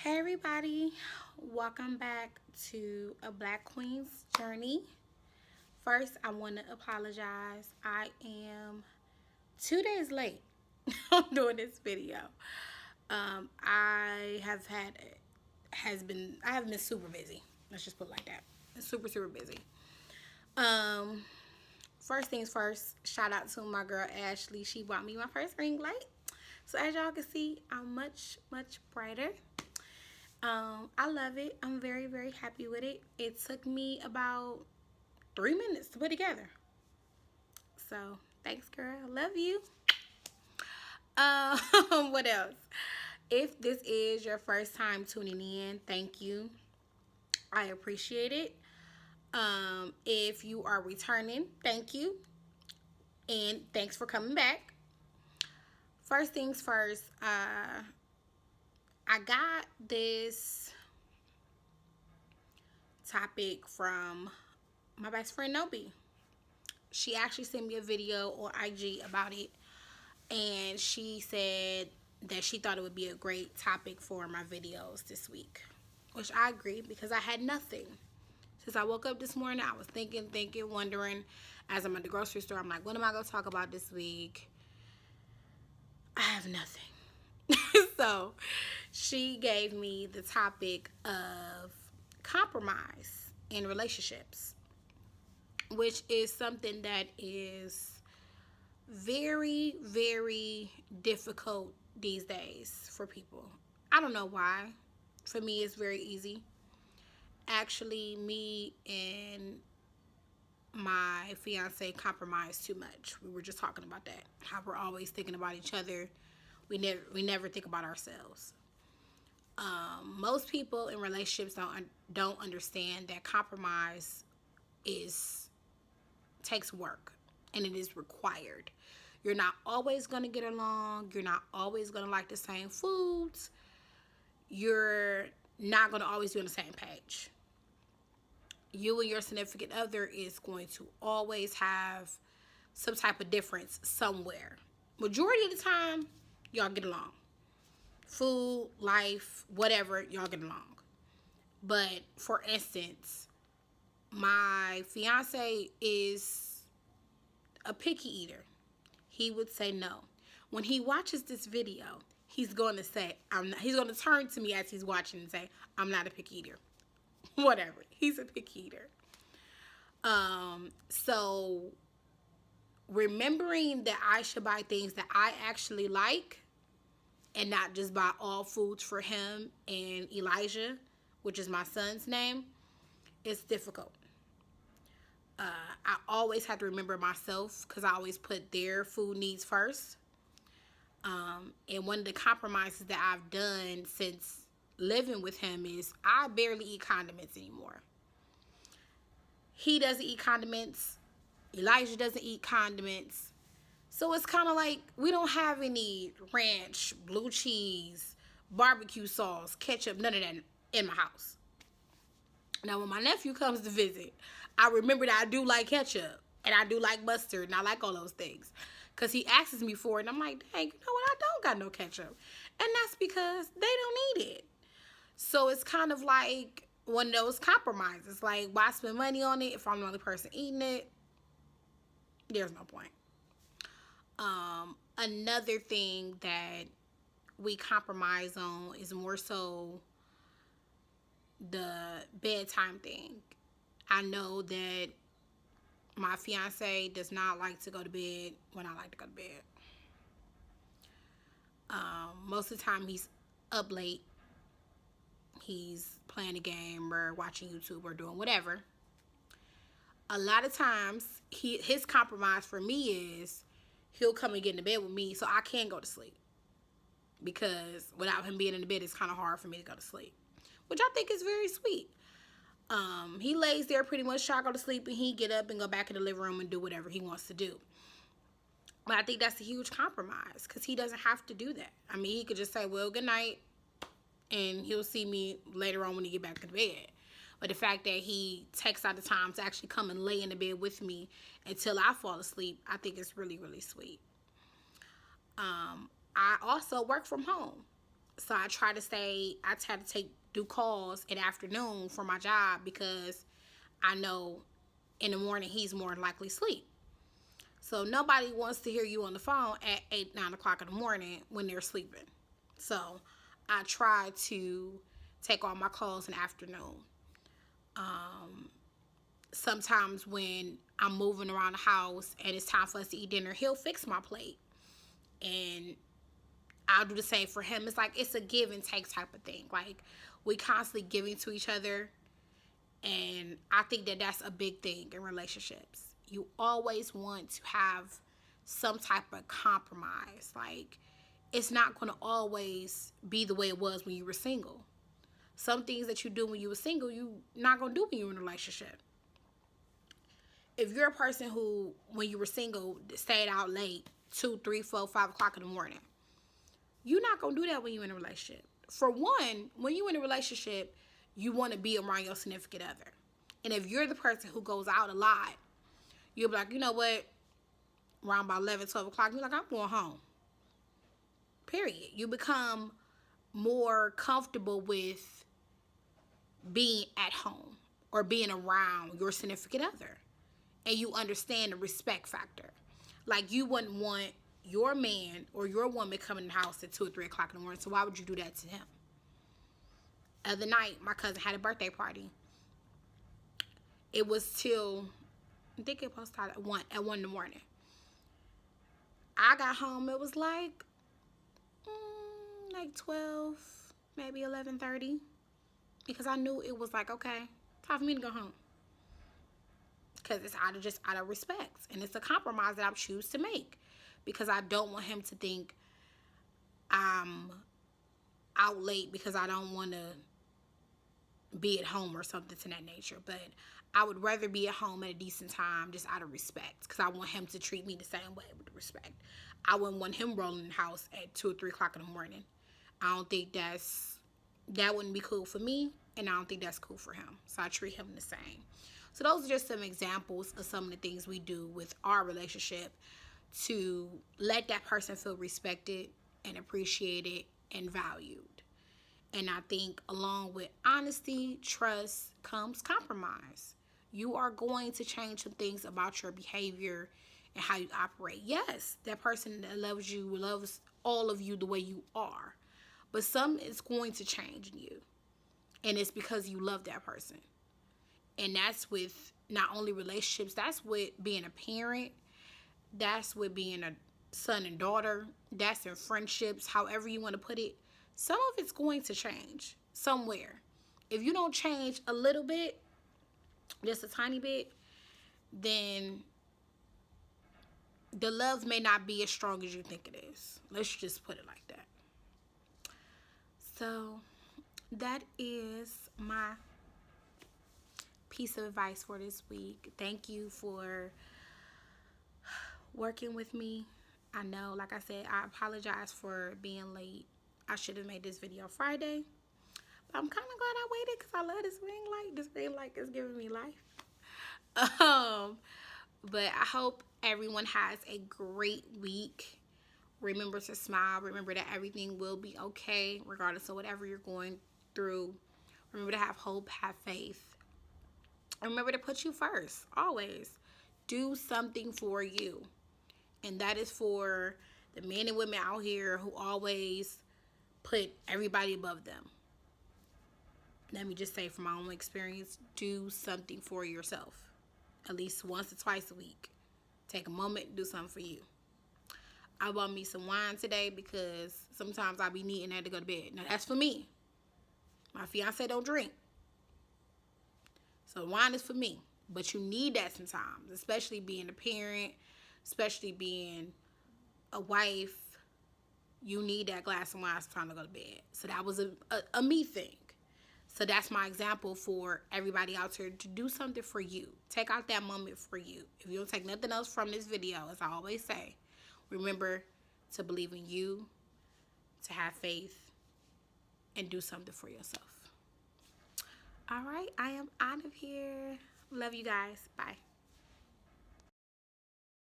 Hey everybody, welcome back to A Black Queen's Journey. First, I want to apologize. I am 2 days late on doing this video. I have had I have been super busy. Let's just put it like that. Super busy. Um, First things first, shout out to my girl Ashley. She bought me my first ring light. So as y'all can see, I'm much brighter. I love it. I'm very happy with it. It took me about 3 minutes to put together. So thanks, girl. Love you. What else? If this is your first time tuning in, thank you. I appreciate it. If you are returning, thank you. And thanks for coming back. First things first, I got this topic from my best friend Nobi. She actually sent me a video on IG about it, and she said that she thought it would be a great topic for my videos this week, which I agree because I had nothing. Since I woke up this morning, I was thinking, wondering. As I'm at the grocery store, I'm like, what am I going to talk about this week? I have nothing. So she gave me the topic of compromise in relationships, which is something that is very difficult these days for people. I don't know why. For me, it's very easy. Actually, me and my fiance compromise too much. We were just talking about that. How we're always thinking about each other. We never think about ourselves. Most people in relationships don't understand that compromise is takes work, and it is required. You're not always going to get along. You're not always going to like the same foods. You're not going to always be on the same page. You and your significant other is going to always have some type of difference somewhere. Majority of the time, y'all get along. Food, life, whatever, y'all get along. But for instance, my fiance is a picky eater. He would say no. When he watches this video, he's going to say, he's going to turn to me as he's watching and say, I'm not a picky eater. Whatever. He's a picky eater. So remembering that I should buy things that I actually like and not just buy all foods for him and Elijah, which is my son's name, is difficult. I always have to remember myself because I always put their food needs first. And one of the compromises that I've done since living with him is I barely eat condiments anymore. He doesn't eat condiments. Elijah doesn't eat condiments. So it's kind of like we don't have any ranch, blue cheese, barbecue sauce, ketchup, none of that in my house. Now, when my nephew comes to visit, I remember that I do like ketchup, and I do like mustard, and I like all those things. Because he asks me for it, and I'm like, dang, you know what? I don't got no ketchup. And that's because they don't need it. So it's kind of like one of those compromises. Like, why spend money on it if I'm the only person eating it? There's no point. Another thing that we compromise on is more so the bedtime thing. I know that my fiance does not like to go to bed when I like to go to bed. Most of the time he's up late. He's playing a game or watching YouTube or doing whatever. A lot of times his compromise for me is he'll come and get in the bed with me so I can go to sleep. Because without him being in the bed, it's kind of hard for me to go to sleep. Which I think is very sweet. He lays there pretty much try to go to sleep, and he get up and go back in the living room and do whatever he wants to do. But I think that's a huge compromise because he doesn't have to do that. I mean, he could just say, well, good night, and he'll see me later on when he get back to the bed. But the fact that he takes out the time to actually come and lay in the bed with me until I fall asleep, I think it's really sweet. I also work from home. So I try to say I try to do calls in the afternoon for my job because I know in the morning he's more than likely asleep. So nobody wants to hear you on the phone at 8, 9 o'clock in the morning when they're sleeping. So I try to take all my calls in the afternoon. Sometimes when I'm moving around the house and it's time for us to eat dinner, he'll fix my plate. And I'll do the same for him. It's like it's a give and take type of thing. Like we constantly giving to each other. And I think that that's a big thing in relationships. You always want to have some type of compromise. Like it's not going to always be the way it was when you were single. Some things that you do when you were single, you not going to do when you're in a relationship. If you're a person who, when you were single, stayed out late, 2, 3, 4, 5 o'clock in the morning, you're not going to do that when you're in a relationship. For one, when you're in a relationship, you want to be around your significant other. And if you're the person who goes out a lot, you'll be like, you know what? Around about 11, 12 o'clock, you're like, I'm going home. Period. You become more comfortable with being at home or being around your significant other. And you understand the respect factor. Like you wouldn't want your man or your woman coming in the house at 2 or 3 o'clock in the morning. So why would you do that to him? Other night, my cousin had a birthday party. It was till, I think it was started at 1 in the morning. I got home, it was like 12, maybe 11:30. Because I knew it was like, okay, time for me to go home. Because it's out of respect. And it's a compromise that I choose to make. Because I don't want him to think I'm out late because I don't want to be at home or something to that nature. But I would rather be at home at a decent time just out of respect. Because I want him to treat me the same way with respect. I wouldn't want him rolling in the house at 2 or 3 o'clock in the morning. I don't think that wouldn't be cool for me. And I don't think that's cool for him. So I treat him the same. So those are just some examples of some of the things we do with our relationship to let that person feel respected and appreciated and valued. And I think along with honesty, trust comes compromise. You are going to change some things about your behavior and how you operate. Yes, that person that loves you loves all of you the way you are. But some is going to change in you. And it's because you love that person. And that's with not only relationships, that's with being a parent, that's with being a son and daughter, that's in friendships, however you want to put it. Some of it's going to change somewhere. If you don't change a little bit, just a tiny bit, then the love may not be as strong as you think it is. Let's just put it like that. So that is my piece of advice for this week. Thank you for working with me. I know, like I said, I apologize for being late. I should have made this video Friday. But I'm kind of glad I waited because I love this ring light. This ring light is giving me life. But I hope everyone has a great week. Remember to smile. Remember that everything will be okay, regardless of whatever you're going through. Remember to have hope, have faith. Remember to put you first, always. Do something for you. And that is for the men and women out here who always put everybody above them. Let me just say from my own experience, do something for yourself. At least once or twice a week. Take a moment and do something for you. I bought me some wine today because sometimes I be needing that to go to bed. Now that's for me. My fiance don't drink. So wine is for me. But you need that sometimes, especially being a parent, especially being a wife. You need that glass of wine time to go to bed. So that was a me thing. So that's my example for everybody out there to do something for you. Take out that moment for you. If you don't take nothing else from this video, as I always say, remember to believe in you, to have faith, and do something for yourself. All right, I am out of here. Love you guys. Bye.